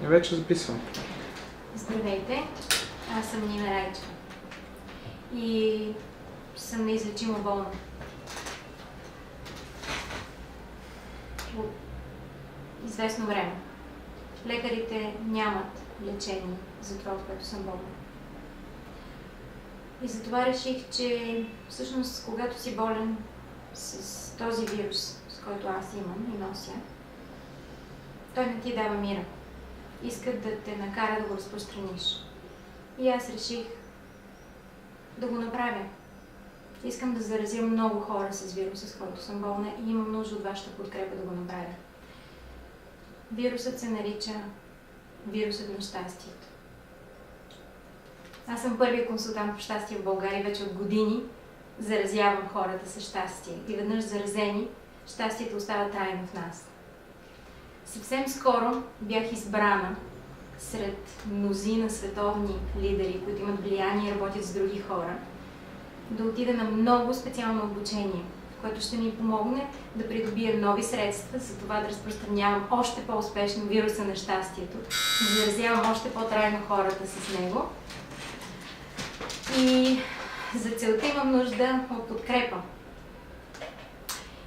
И вече записвам. Здравейте, аз съм Нина Райчева и съм неизлечимо болна. От известно време. Лекарите нямат лечение за това, от което съм болна. И затова реших, че всъщност когато си болен с този вирус, с който аз имам и нося, той не ти дава мира. Искат да те накара да го разпространиш. И аз реших да го направя. Искам да заразя много хора с вируса, с който съм болна и имам нужда от вашата подкрепа да го направя. Вирусът се нарича вирусът на щастието. Аз съм първият консултант по щастие в България, вече от години заразявам хората с щастие. И веднъж заразени, щастието остава трайно в нас. Съвсем скоро бях избрана сред мнозина световни лидери, които имат влияние и работят с други хора, да отида на много специално обучение, което ще ми помогне да придобия нови средства, за това да разпространявам още по-успешно вируса на щастието, да заразявам още по-трайно хората с него. И за целта имам нужда от подкрепа.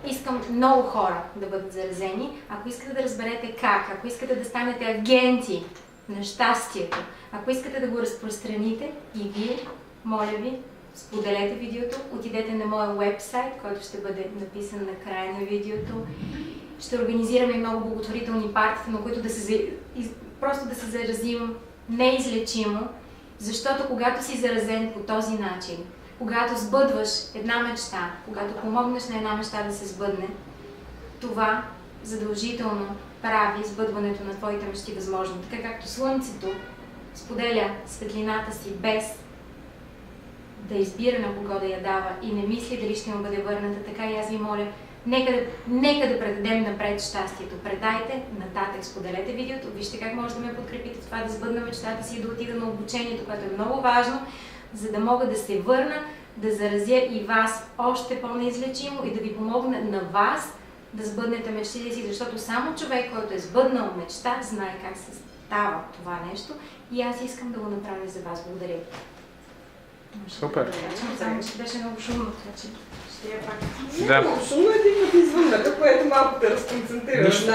Искам много хора да бъдат заразени. Ако искате да разберете как, ако искате да станете агенти на щастието, ако искате да го разпространите и вие, моля ви, споделете видеото, отидете на моя уебсайт, който ще бъде написан на края на видеото. Ще организираме много благотворителни партии, на които просто да се заразим неизлечимо, защото когато си заразен по този начин, когато сбъдваш една мечта, когато помогнеш на една мечта да се сбъдне, това задължително прави сбъдването на твоите мечти възможно. Така както Слънцето споделя светлината си без да избира на кого да я дава и не мисли дали ще му бъде върната, така и аз ви моля, нека да предадем напред щастието. Предайте нататък, споделете видеото, вижте как може да ме подкрепите в това да сбъдна мечтата си и да отида на обучението, което е много важно, за да мога да се върна, да заразя и вас още по-неизлечимо и да ви помогна на вас да сбъднете мечтите си, защото само човек, който е сбъднал мечта, знае как се става това нещо и аз искам да го направя за вас. Благодаря. Супер! Само, че беше много шумно, така че ще я пак. Да. Много шумно е да имате извън, което малко те разконцентрира. Нищо.